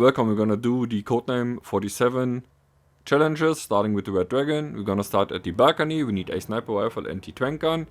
Welcome, we're gonna do the Codename 47 challenges, starting with the Red Dragon. We're gonna start at the balcony. We need a sniper rifle and the trank gun.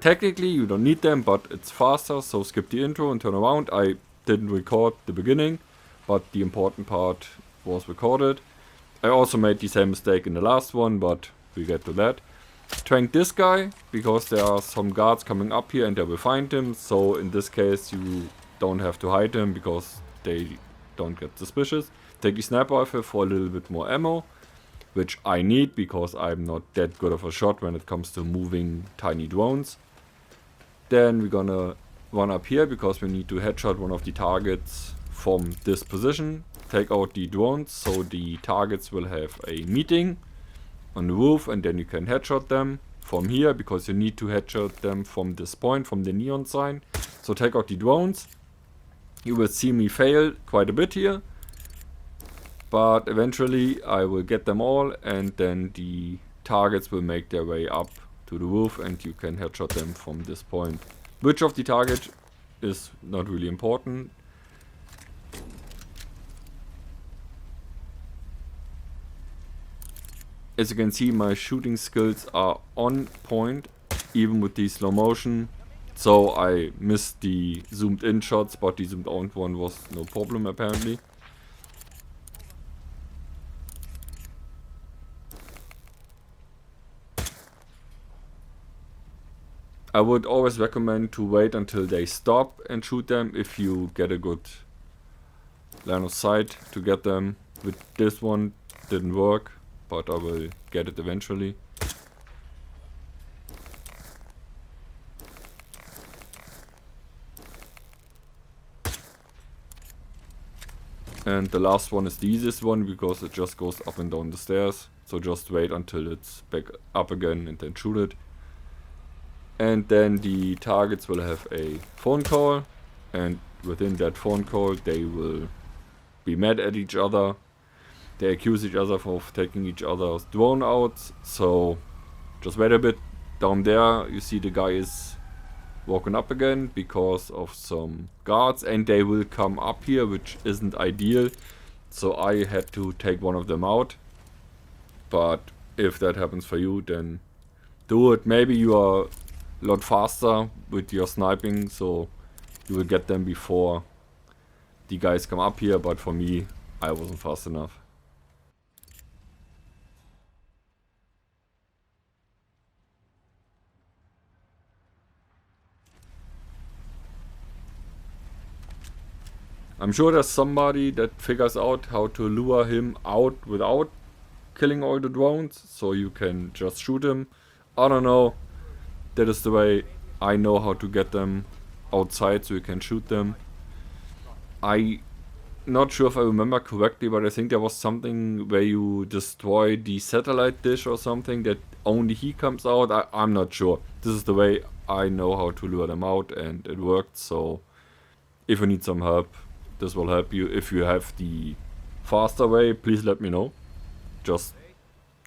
Technically, you don't need them, but it's faster, so skip the intro and turn around. I didn't record the beginning, but the important part was recorded. I also made the same mistake in the last one, but we get to that. Trank this guy, because there are some guards coming up here and they will find him, so in this case you don't have to hide him, because they don't get suspicious. Take the sniper rifle for a little bit more ammo, which I need because I'm not that good of a shot when it comes to moving tiny drones. Then we're gonna run up here because we need to headshot one of the targets from this position. Take out the drones so the targets will have a meeting on the roof, and then you can headshot them from here because you need to headshot them from this point, from the neon sign. So take out the drones. You will see me fail quite a bit here, but eventually I will get them all, and then the targets will make their way up to the roof and you can headshot them from this point. Which of the target is not really important. As you can see, my shooting skills are on point, even with the slow motion. So I missed the zoomed in shots, but the zoomed out one was no problem apparently. I would always recommend to wait until they stop and shoot them if you get a good line of sight to get them. With this one didn't work, but I will get it eventually. And the last one is the easiest one because it just goes up and down the stairs. So just wait until it's back up again and then shoot it. And then the targets will have a phone call, and within that phone call they will be mad at each other. They accuse each other of taking each other's drone out, so just wait a bit. Down there you see the guy is walking up again because of some guards, and they will come up here, which isn't ideal, so I had to take one of them out. But if that happens for you, then do it. Maybe you are a lot faster with your sniping, so you will get them before the guys come up here, but for me, I wasn't fast enough. I'm sure there's somebody that figures out how to lure him out without killing all the drones, so you can just shoot him. I don't know. That is the way I know how to get them outside so you can shoot them. I'm not sure if I remember correctly, but I think there was something where you destroy the satellite dish or something that only he comes out. I'm not sure. This is the way I know how to lure them out, and it worked. So if you need some help, this will help you. If you have the faster way, please let me know, just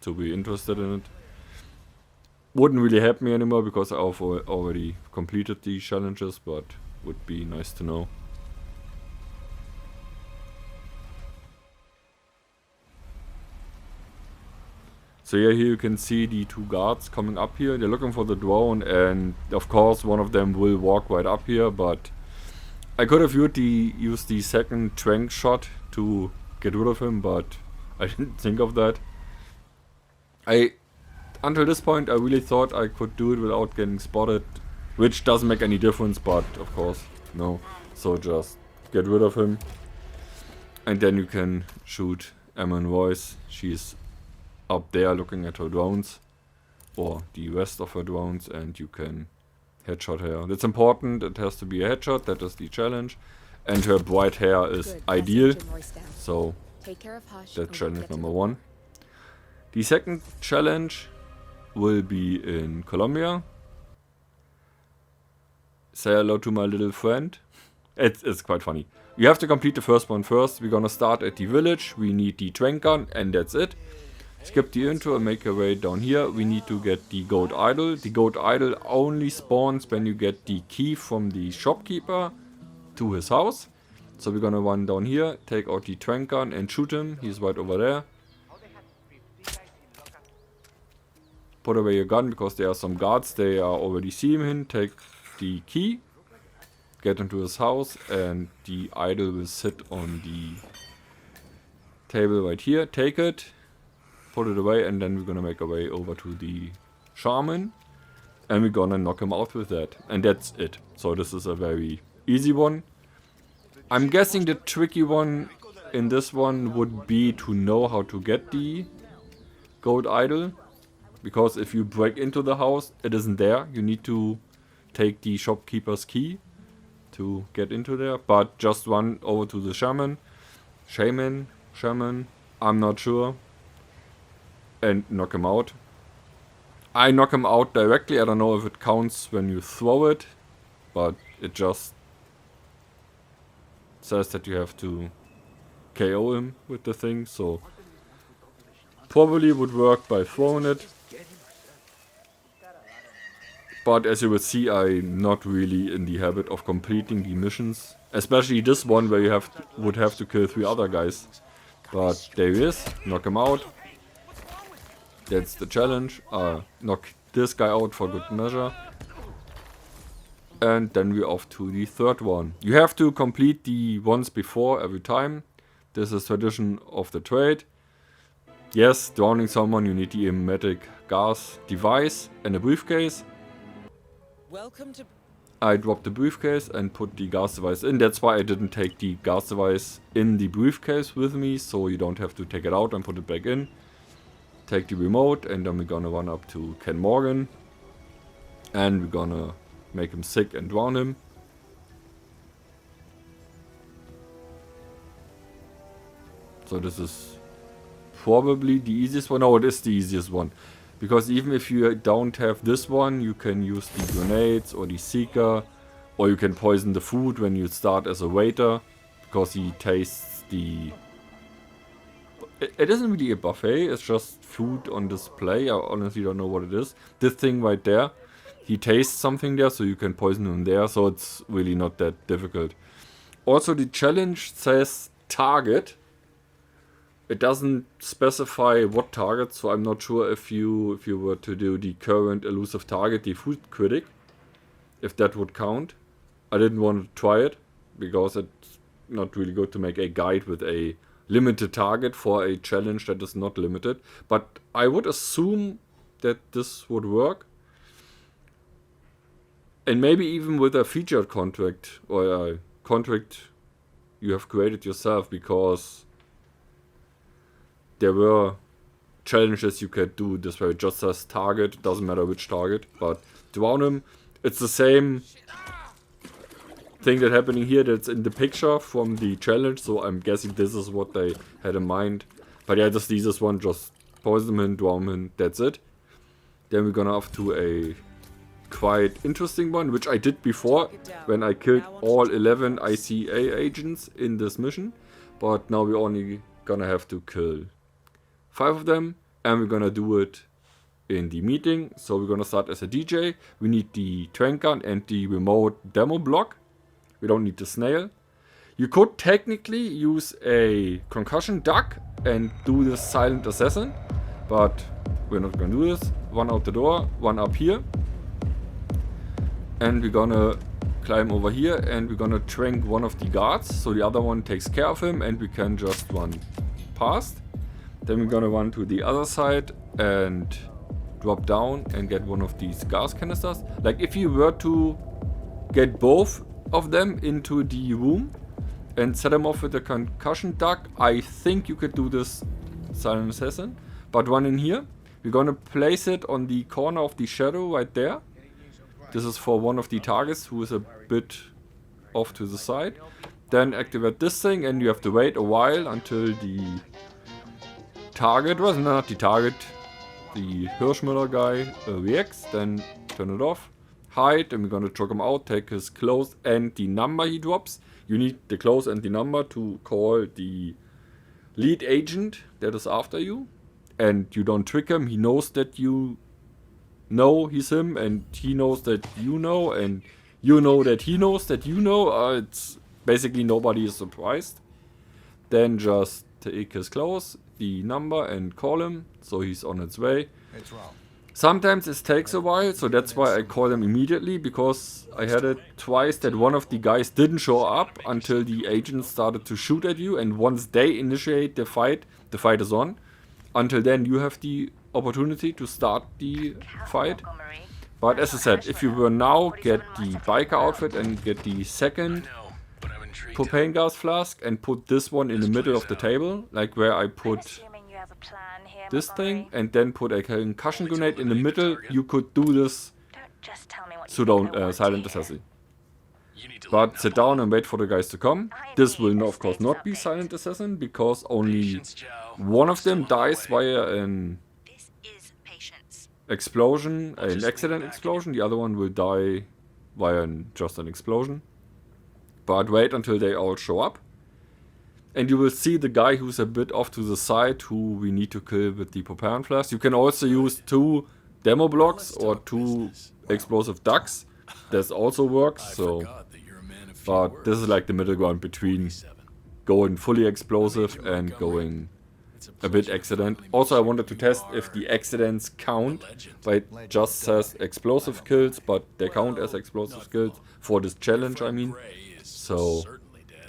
to be interested in it. Wouldn't really help me anymore because I already completed the challenges, but would be nice to know. So yeah, here you can see the two guards coming up here. They're looking for the drone, and of course one of them will walk right up here, but I could have used the second trank shot to get rid of him, but I didn't think of that. Until this point I really thought I could do it without getting spotted, which doesn't make any difference, but of course no. So just get rid of him, and then you can shoot Emma Royce. She's up there looking at her drones, or the rest of her drones, and you can headshot her. That's important, it has to be a headshot, that is the challenge. And her bright hair is ideal, so that's challenge number 1. The second challenge will be in Colombia. Say hello to my little friend. It's quite funny. You have to complete the first one first. We're gonna start at the village. We need the trank gun, and that's it. Skip the intro and make your way down here. We need to get the gold idol. The gold idol only spawns when you get the key from the shopkeeper to his house. So we're gonna run down here, take out the trank gun and shoot him. He's right over there. Put away your gun because there are some guards. They are already seeing him. Take the key. Get into his house and the idol will sit on the table right here. Take it. Put it away and then we're gonna make our way over to the shaman. And we're gonna knock him out with that. And that's it. So this is a very easy one. I'm guessing the tricky one in this one would be to know how to get the gold idol. Because if you break into the house, it isn't there. You need to take the shopkeeper's key to get into there. But just run over to the shaman. Shaman, I'm not sure. And knock him out. I knock him out directly. I don't know if it counts when you throw it. But it just says that you have to KO him with the thing. So probably would work by throwing it. But as you will see, I'm not really in the habit of completing the missions. Especially this one where you would have to kill 3 other guys. But there he is. Knock him out. That's the challenge. Knock this guy out for good measure. And then we're off to the third one. You have to complete the ones before every time. This is tradition of the trade. Yes, drowning someone, you need the emetic gas device and a briefcase. Welcome to. I dropped the briefcase and put the gas device in. That's why I didn't take the gas device in the briefcase with me, so you don't have to take it out and put it back in. Take the remote and then we're gonna run up to Ken Morgan. And we're gonna make him sick and drown him. So this is probably the easiest one. No, it is the easiest one. Because even if you don't have this one, you can use the grenades or the seeker. Or you can poison the food when you start as a waiter. Because he tastes the... It isn't really a buffet, it's just food on display. I honestly don't know what it is. This thing right there. He tastes something there, so you can poison him there. So it's really not that difficult. Also the challenge says target. It doesn't specify what target, so I'm not sure if you were to do the current elusive target, the food critic, if that would count. I didn't want to try it, because it's not really good to make a guide with a limited target for a challenge that is not limited. But I would assume that this would work. And maybe even with a featured contract, or a contract you have created yourself, because there were challenges you could do this way. It just says target, doesn't matter which target, but drown him. It's the same thing that happening here that's in the picture from the challenge, so I'm guessing this is what they had in mind. But yeah, just this one, just poison him, drown him, that's it. Then we're gonna have to a quite interesting one, which I did before when I killed all 11 ICA agents in this mission. But now we're only gonna have to kill 5 of them, and we're gonna do it in the meeting. So we're gonna start as a DJ. We need the trank gun and the remote demo block. We don't need the snail. You could technically use a concussion duck and do the silent assassin, but we're not gonna do this. One out the door, one up here. And we're gonna climb over here and we're gonna trank one of the guards, so the other one takes care of him and we can just run past. Then we're gonna run to the other side and drop down and get one of these gas canisters. Like if you were to get both of them into the room and set them off with a concussion duck, I think you could do this silent assassin. But one in here, we're gonna place it on the corner of the shadow right there. This is for one of the targets who is a bit off to the side. Then activate this thing and you have to wait a while until the target, was not the target, the Hirschmüller guy reacts. Then turn it off, hide, and we're gonna choke him out, take his clothes and the number he drops. You need the clothes and the number to call the lead agent that is after you. And you don't trick him, he knows that you know he's him, and he knows that you know, and you know that he knows that you know. It's basically nobody is surprised. Then just take his clothes, the number, and call him, so he's on its way. It's wrong. Sometimes it takes a while, so that's why I call them immediately, because I had it twice that one of the guys didn't show up until the agents started to shoot at you, and once they initiate the fight is on. Until then you have the opportunity to start the fight. But as I said, if you will now get the biker outfit and get the second propane gas flask and put this one in the middle of the table, like where I put this thing, and then put a concussion grenade in the middle, you could do this silent assassin. But sit down and wait for the guys to come. This will of course not be silent assassin, because only one of them dies via an explosion, an accident explosion. The other one will die via just an explosion. But wait until they all show up. And you will see the guy who's a bit off to the side, who we need to kill with the propellant flask. You can also use 2 demo blocks or 2 explosive ducks. This also works, so... But this is like the middle ground between going fully explosive and going a bit accident. Also, I wanted to test if the accidents count, but it just says explosive kills, but they count as explosive kills for this challenge, I mean. So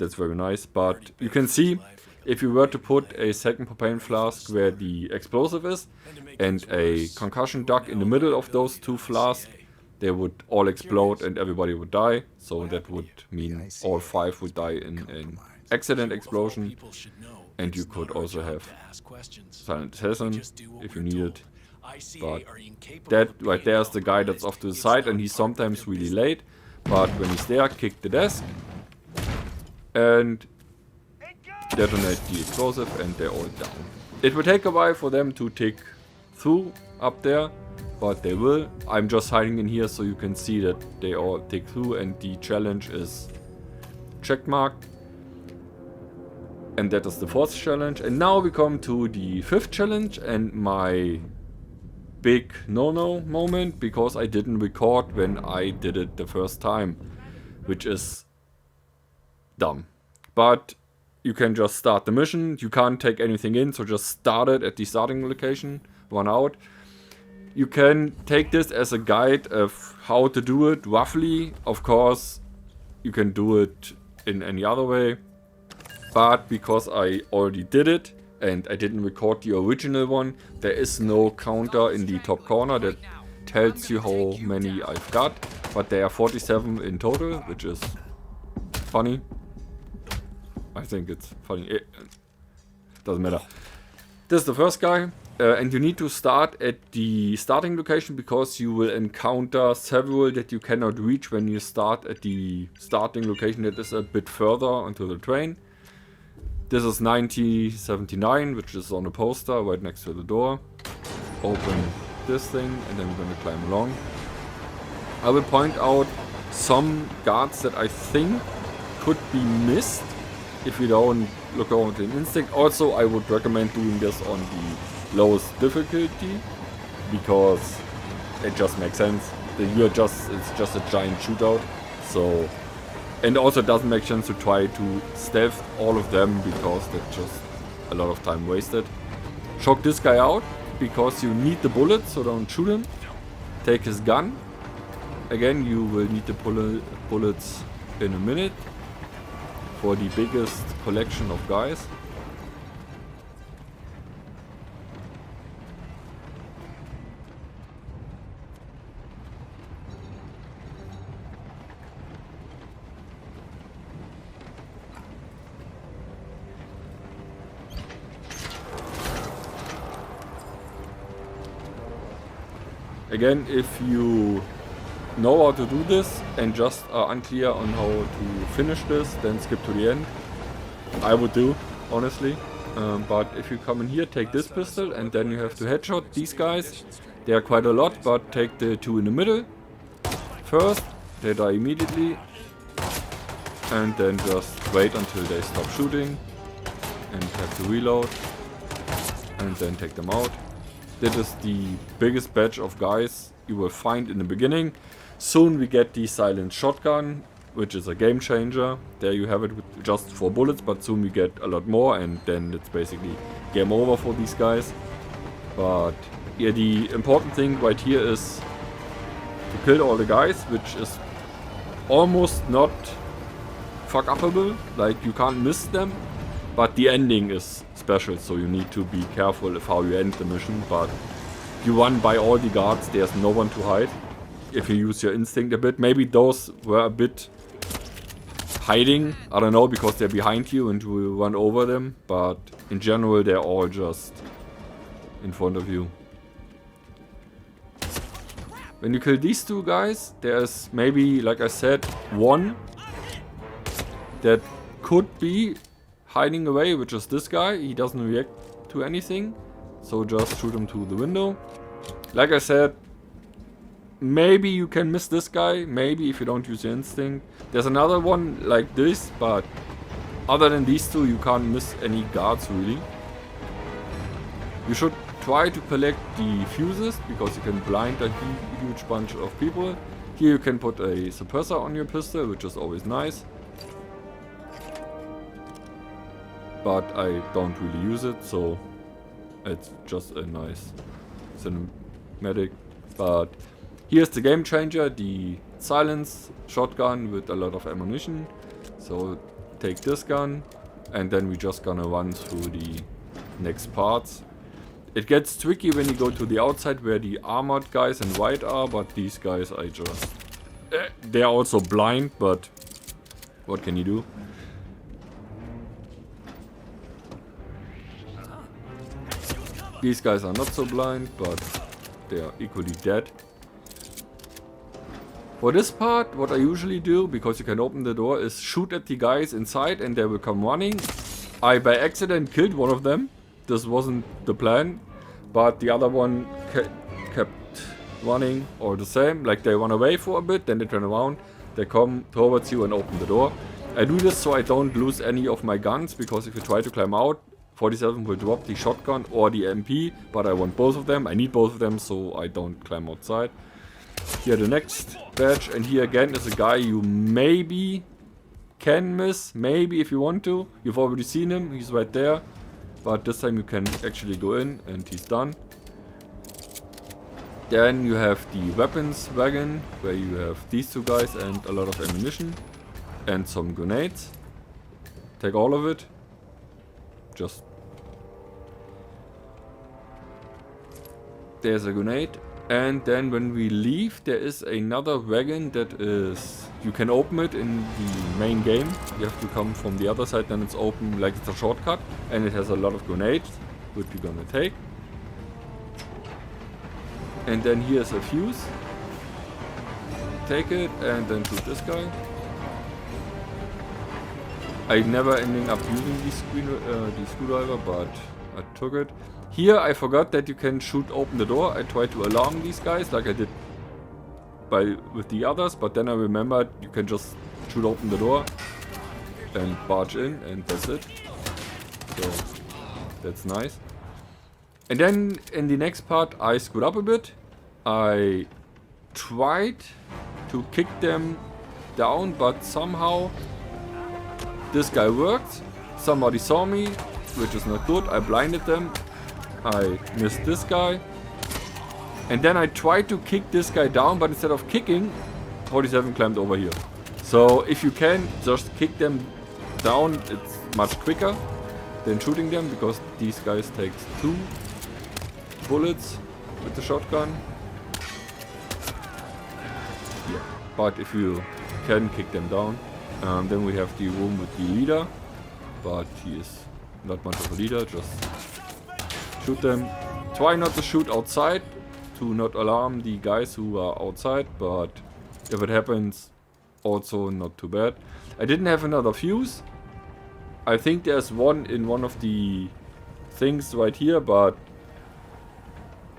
that's very nice. But you can see, if you were to put a second propane flask where the explosive is and a concussion duck in the middle of those 2 flasks, they would all explode and everybody would die. So that would mean all 5 would die in an accident explosion. And you could also have silent assassin if you need it. But that right there is the guy that's off to the side, and he's sometimes really late. But when he's there, kick the desk and detonate the explosive, and they're all down. It will take a while for them to tick through up there, but they will. I'm just hiding in here so you can see that they all tick through, and the challenge is checkmarked. And that is the 4th challenge. And now we come to the 5th challenge, and my big no-no moment, because I didn't record when I did it the first time, which is dumb. But you can just start the mission. You can't take anything in, so just start it at the starting location, run out. You can take this as a guide of how to do it roughly. Of course, you can do it in any other way. But because I already did it and I didn't record the original one, there is no counter in the top corner that tells you how many I've got. But there are 47 in total, which is funny. I think it's funny. It doesn't matter. This is the first guy. And you need to start at the starting location, because you will encounter several that you cannot reach when you start at the starting location that is a bit further onto the train. This is 9079, which is on a poster right next to the door. Open this thing, and then we're going to climb along. I will point out some guards that I think could be missed if you don't look around in instinct. Also, I would recommend doing this on the lowest difficulty, because it just makes sense. It's just a giant shootout. So, and also it doesn't make sense to try to stealth all of them, because that's just a lot of time wasted. Shock this guy out, because you need the bullets, so don't shoot him. Take his gun. Again, you will need the bullets in a minute for the biggest collection of guys. Again, if you know how to do this and just are unclear on how to finish this, then skip to the end. I would do, honestly. But if you come in here, take this pistol, and then you have to headshot these guys. They are quite a lot, but take the 2 in the middle first. They die immediately. And then just wait until they stop shooting and have to reload. And then take them out. That is the biggest batch of guys you will find in the beginning. Soon we get the silent shotgun which is a game changer. There you have it with just 4 bullets, but soon we get a lot more, and then it's basically game over for these guys. But yeah, the important thing right here is to kill all the guys, which is almost not fuck-upable. Like, you can't miss them, but the ending is special, so you need to be careful of how you end the mission. But you run by all the guards, there's no one to hide. If you use your instinct a bit, maybe those were a bit hiding, I don't know, because they're behind you and you will run over them, but in general they're all just in front of you. When you kill these 2 guys, there's maybe, like I said, one that could be hiding away, which is this guy. He doesn't react to anything, so just shoot him through the window. Like I said, maybe you can miss this guy, maybe if you don't use your instinct. There's another one like this, but other than these 2, you can't miss any guards really. You should try to collect the fuses, because you can blind a huge bunch of people. Here you can put a suppressor on your pistol, which is always nice. But I don't really use it, so it's just a nice cinematic. But here's the game changer, the silence shotgun with a lot of ammunition. So take this gun, and then we're just gonna run through the next parts. It gets tricky when you go to the outside where the armored guys in white are, but these guys I just... they're also blind, but what can you do? These guys are not so blind, but they are equally dead. For this part, what I usually do, because you can open the door, is shoot at the guys inside and they will come running. I by accident killed one of them. This wasn't the plan, but the other one kept running or the same. Like, they run away for a bit, then they turn around, they come towards you and open the door. I do this so I don't lose any of my guns, because if you try to climb out, 47 will drop the shotgun or the MP, but I want both of them. I need both of them so I don't climb outside. Here the next badge, and here again is a guy you maybe can miss, maybe if you want to. You've already seen him, he's right there. But this time you can actually go in and he's done. Then you have the weapons wagon, where you have these 2 guys and a lot of ammunition. And some grenades. Take all of it. Just... there's a grenade. And then when we leave, there is another wagon that is... you can open it in the main game. You have to come from the other side, then it's open like it's a shortcut. And it has a lot of grenades, which we're gonna take. And then here's a fuse. Take it and then shoot this guy. I never ended up using the screwdriver, but I took it. Here I forgot that you can shoot open the door. I tried to alarm these guys like I did with the others, but then I remembered you can just shoot open the door and barge in, and that's it. So that's nice. And then in the next part I screwed up a bit. I tried to kick them down, but somehow this guy worked. Somebody saw me, which is not good. I blinded them. I missed this guy. And then I tried to kick this guy down, but instead of kicking, 47 climbed over here. So if you can, just kick them down. It's much quicker than shooting them, because these guys take 2 bullets with the shotgun. Yeah. But if you can kick them down, then we have the room with the leader, but he is not much of a leader. Just shoot them. Try not to shoot outside, to not alarm the guys who are outside, but if it happens, also not too bad. I didn't have another fuse. I think there's one in one of the things right here, but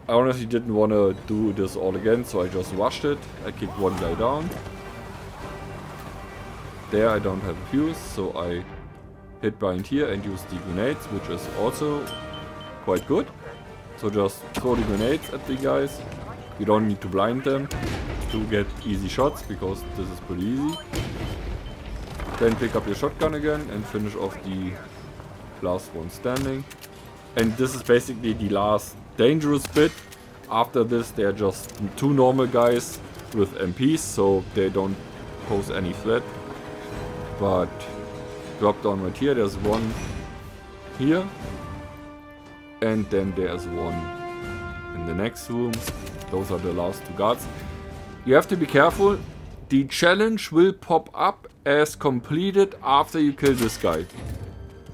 I honestly didn't want to do this all again, so I just rushed it. I kicked one guy down. There I don't have a fuse, so I hit behind here and use the grenades, which is also quite good. So just throw the grenades at the guys. You don't need to blind them to get easy shots, because this is pretty easy. Then pick up your shotgun again and finish off the last one standing. And this is basically the last dangerous bit. After this, they're just 2 normal guys with MPs, so they don't pose any threat. But drop down right here, there's one here. And then there's one in the next room. Those are the last 2 guards. You have to be careful. The challenge will pop up as completed after you kill this guy.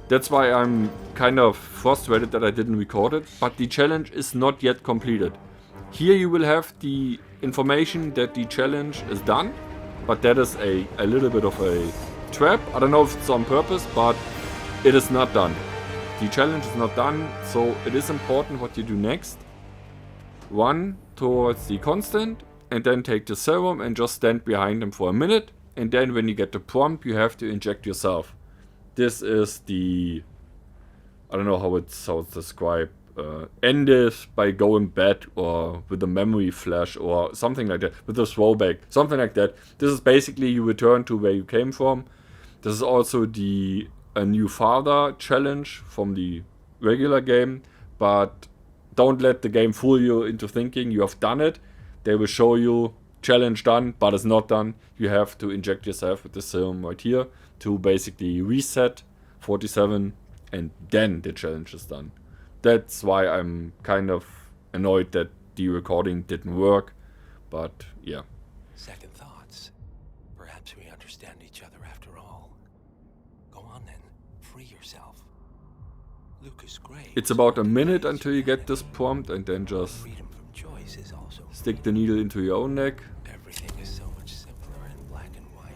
That's why I'm kind of frustrated that I didn't record it. But the challenge is not yet completed. Here you will have the information that the challenge is done. But that is a little bit of a trap. I don't know if it's on purpose, but it is not done. The challenge is not done, so it is important what you do next. Run towards the constant and then take the serum and just stand behind him for a minute. And then when you get the prompt, you have to inject yourself. This is the... I don't know how it's described. End it by going bad or with a memory flash or something like that. With a throwback. Something like that. This is basically you return to where you came from. This is also the a new father challenge from the regular game. But don't let the game fool you into thinking you have done it. They will show you challenge done, but it's not done. You have to inject yourself with the serum right here to basically reset 47 and then the challenge is done. That's why I'm kind of annoyed that the recording didn't work, but yeah. Second thoughts. Perhaps we understand each other after all. Go on then, free yourself. Lucas Gray. It's about a minute until you get this prompt and then just Freedom from choice is also stick the needle into your own neck. everything is so much simpler in black and white.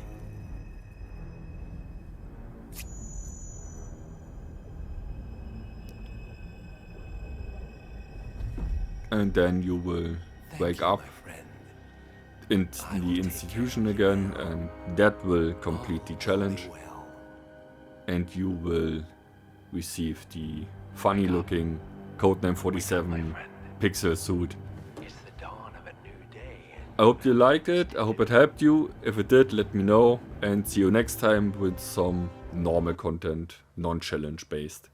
And then you will Thank wake you, up my friend. in the institution again, and that will complete the challenge. Well, And you will receive the funny looking Codename 47 pixel suit. it's the dawn of a new day. I hope you liked it, I hope it helped you. If it did, let me know, and see you next time with some normal content, non-challenge based.